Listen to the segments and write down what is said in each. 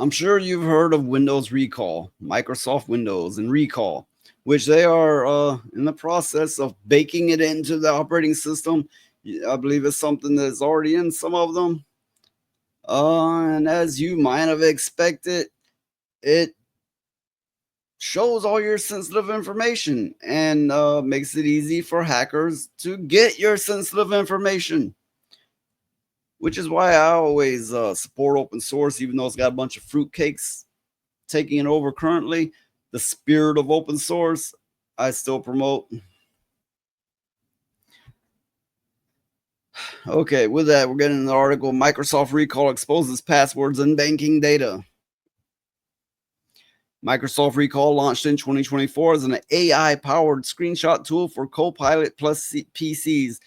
I'm sure you've heard of Windows Recall, Microsoft Windows and Recall, which they are in the process of baking it into the operating system. I believe it's something that's already in some of them. And as you might have expected, it shows all your sensitive information and makes it easy for hackers to get your sensitive information, which is why I always support open source, even though it's got a bunch of fruitcakes taking it over currently. The spirit of open source, I still promote. Okay, with that, we're getting the article. Microsoft Recall exposes passwords and banking data. Microsoft Recall launched in 2024 as an AI-powered screenshot tool for Copilot Plus PCs.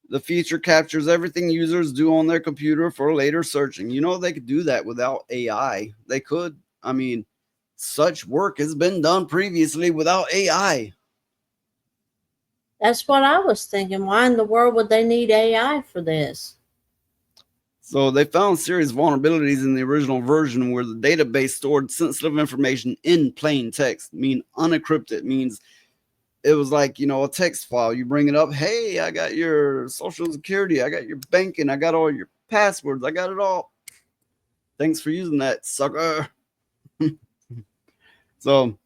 The feature captures everything users do on their computer for later searching. You know, they could do that without AI. They could. I mean, such work has been done previously without AI. That's what I was thinking. Why in the world would they need AI for this? So they found serious vulnerabilities in the original version where the database stored sensitive information in plain text. Unencrypted means it was like, a text file. You bring it up. Hey, I got your social security. I got your banking. I got all your passwords. I got it all. Thanks for using that, sucker. So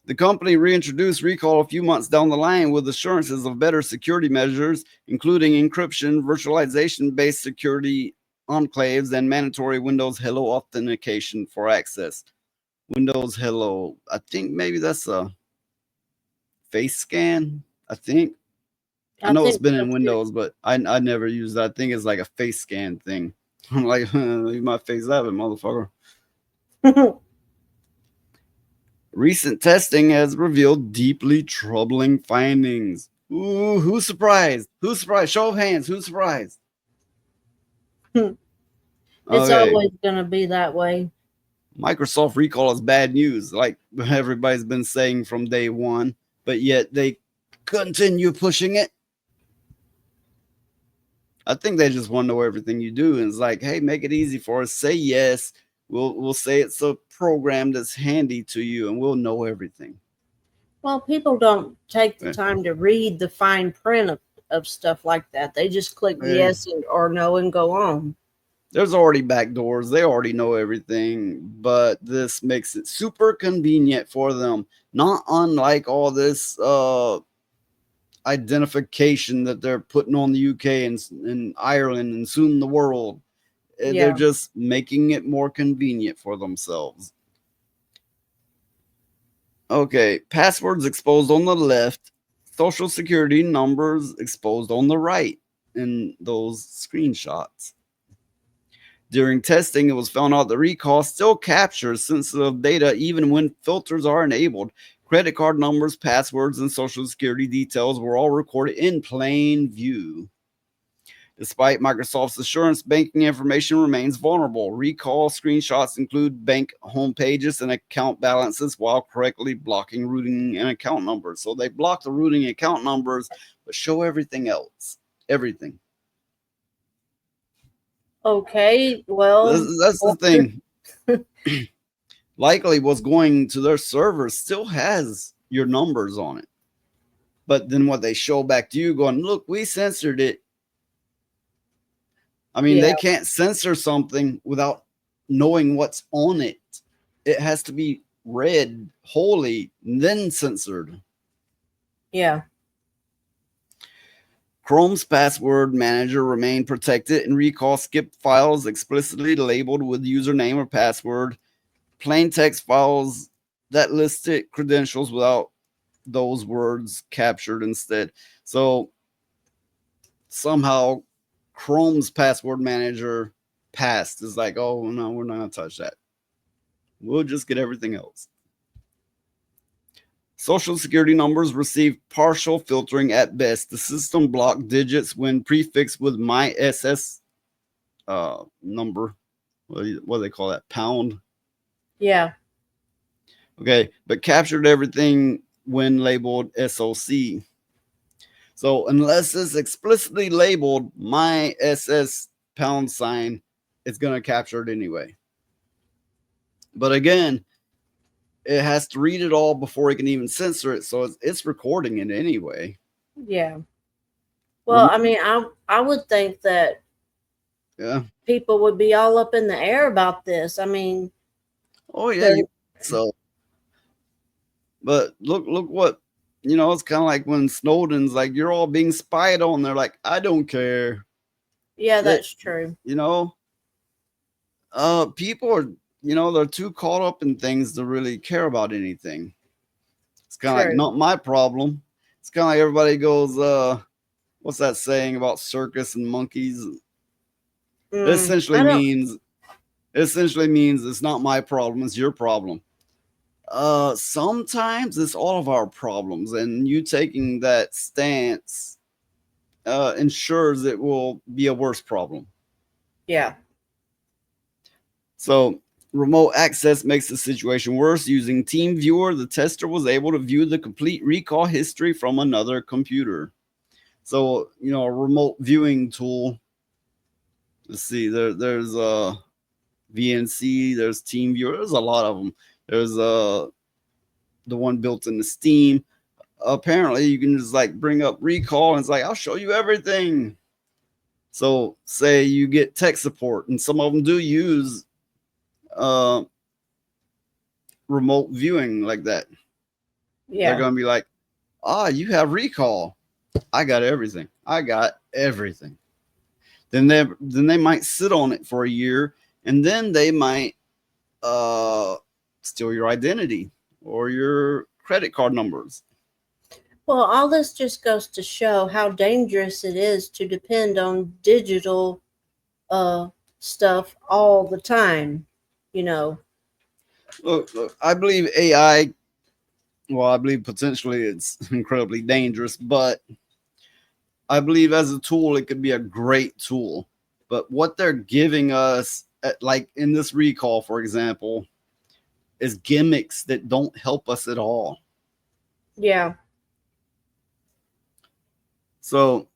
the company reintroduced Recall a few months down the line with assurances of better security measures, including encryption, virtualization-based security enclaves, and mandatory Windows Hello authentication for access. Windows Hello. I think maybe that's a face scan. I think. I know it's been in Windows, but I never used that. I think it's like a face scan thing. I'm like, you my face have it, motherfucker. Recent testing has revealed deeply troubling findings. Ooh, who's surprised? Who's surprised? Show of hands. Who's surprised? It's always going to be that way. Microsoft Recall is bad news, like everybody's been saying from day one, but yet they continue pushing it. I think they just want to know everything you do, and it's like, hey, make it easy for us. Say yes. We'll say it's a program that's handy to you, and we'll know everything. Well, people don't take the time to read the fine print of stuff like that. They just click yes or no and go on. There's already backdoors. They already know everything, but this makes it super convenient for them. Not unlike all this identification that they're putting on the UK and Ireland and soon the world. They're just making it more convenient for themselves. Okay, passwords exposed on the left, social security numbers exposed on the right in those screenshots. During testing, it was found out that Recall still captures sensitive data even when filters are enabled. Credit card numbers, passwords, and social security details were all recorded in plain view. Despite Microsoft's assurance, banking information remains vulnerable. Recall screenshots include bank homepages and account balances while correctly blocking routing and account numbers. So they block the routing account numbers, but show everything else. Everything. Okay, well, that's the thing. Likely what's going to their server still has your numbers on it. But then what they show back to you going, look, we censored it. I mean, they can't censor something without knowing what's on it. It has to be read wholly, then censored. Yeah. Chrome's password manager remained protected, and Recall skipped files explicitly labeled with username or password. Plain text files that listed credentials without those words captured instead. So somehow Chrome's password manager passed. It's like, oh no, we're not gonna touch that. We'll just get everything else. Social security numbers receive partial filtering at best. The system blocked digits when prefixed with MySS number. What do they call that? Pound. Yeah. Okay, but captured everything when labeled SOC. So unless it's explicitly labeled MySS pound sign, it's going to capture it anyway. But again, it has to read it all before it can even censor it, so it's recording it anyway. Yeah. Well, I mean, I would think that Yeah. people would be all up in the air about this. I mean, Oh yeah. So, but look what it's kind of like when Snowden's like, you're all being spied on. They're like, I don't care. yeah, that's true. You know, people are they're too caught up in things to really care about anything. It's kind of like not my problem. It's kind of like everybody goes, what's that saying about circus and monkeys? It essentially means it's not my problem, it's your problem. Sometimes it's all of our problems, and you taking that stance ensures it will be a worse problem. Yeah. So remote access makes the situation worse. Using TeamViewer, the tester was able to view the complete recall history from another computer. So, a remote viewing tool. Let's see, there's VNC, there's TeamViewer, there's a lot of them. There's the one built into Steam. Apparently, you can just like bring up recall and it's like, I'll show you everything. So, say you get tech support, and some of them do use remote viewing like that. Yeah. They're going to be like, you have recall. I got everything. Then they might sit on it for a year, and then they might steal your identity or your credit card numbers. Well, all this just goes to show how dangerous it is to depend on digital stuff all the time. Look, I believe AI. Well, I believe potentially it's incredibly dangerous, but I believe as a tool, it could be a great tool. But what they're giving us, like in this recall, for example, is gimmicks that don't help us at all. Yeah. So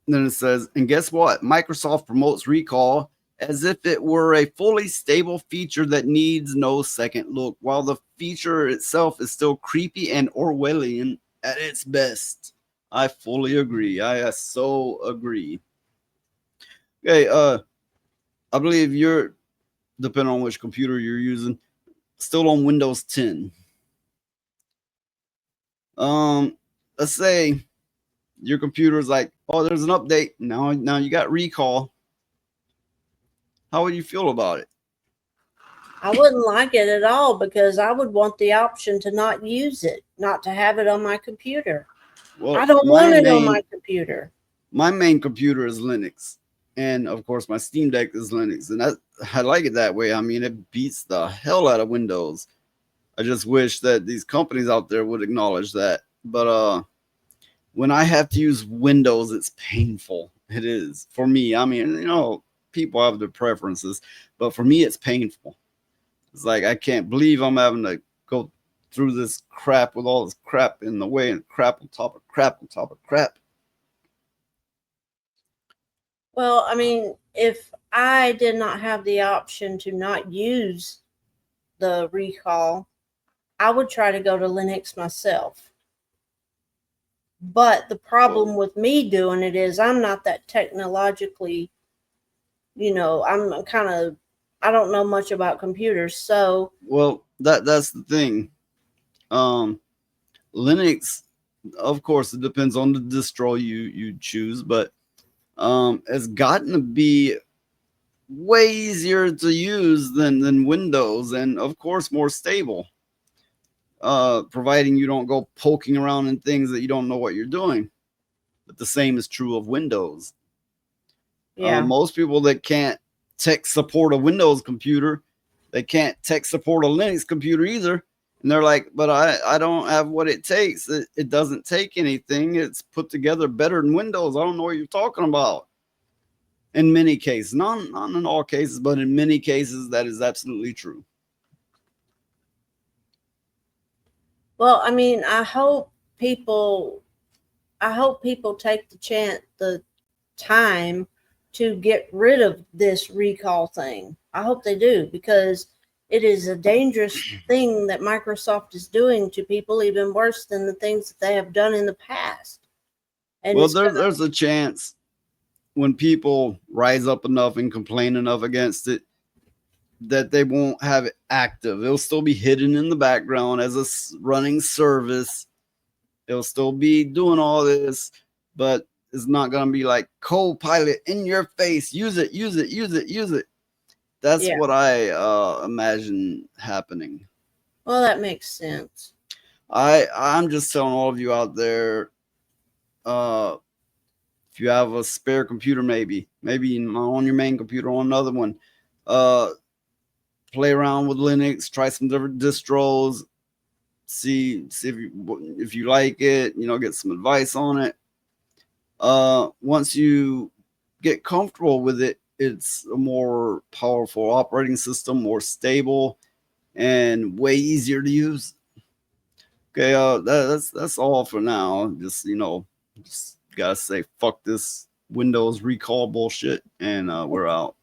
then it says, and guess what? Microsoft promotes recall as if it were a fully stable feature that needs no second look, while the feature itself is still creepy and Orwellian at its best. I fully agree. I so agree. Okay, I believe you're, depending on which computer you're using, still on Windows 10. Let's say your computer is like, oh, there's an update. Now you got recall. How would you feel about it? I wouldn't like it at all, because I would want the option to not use it, not to have it on my computer. Well, I don't want it on my computer. My main computer is Linux. And of course, my Steam Deck is Linux. And I like it that way. I mean, it beats the hell out of Windows. I just wish that these companies out there would acknowledge that. But when I have to use Windows, it's painful. It is for me. I mean, people have their preferences, but for me, it's painful. It's like, I can't believe I'm having to go through this crap with all this crap in the way, and crap on top of crap on top of crap. Well, I mean, if I did not have the option to not use the recall, I would try to go to Linux myself. But the problem with me doing it is I'm not that technologically, I'm kind of, I don't know much about computers. So, well, that's the thing. Linux, of course, it depends on the distro you choose, but has gotten to be way easier to use than Windows, and of course more stable, providing you don't go poking around in things that you don't know what you're doing. But the same is true of Windows. Yeah. Most people that can't tech support a Windows computer, they can't tech support a Linux computer either. And they're like, but I don't have what it takes. It doesn't take anything. It's put together better than Windows. I don't know what you're talking about. In many cases, not in all cases, but in many cases, that is absolutely true. Well, I mean, I hope people take the time to get rid of this recall thing. I hope they do, because it is a dangerous thing that Microsoft is doing to people, even worse than the things that they have done in the past. And Well, it's gonna, there's a chance when people rise up enough and complain enough against it that they won't have it active. It'll still be hidden in the background as a running service. It'll still be doing all this, but it's not going to be like Copilot in your face. Use it, use it, use it, use it. That's Yeah. what I imagine happening. Well, that makes sense. I'm just telling all of you out there, if you have a spare computer, maybe on your main computer on another one, play around with Linux, try some different distros, see if you like it, get some advice on it. Once you get comfortable with it, it's a more powerful operating system, more stable, and way easier to use. Okay, that's all for now. Just gotta say fuck this Windows recall bullshit, and we're out.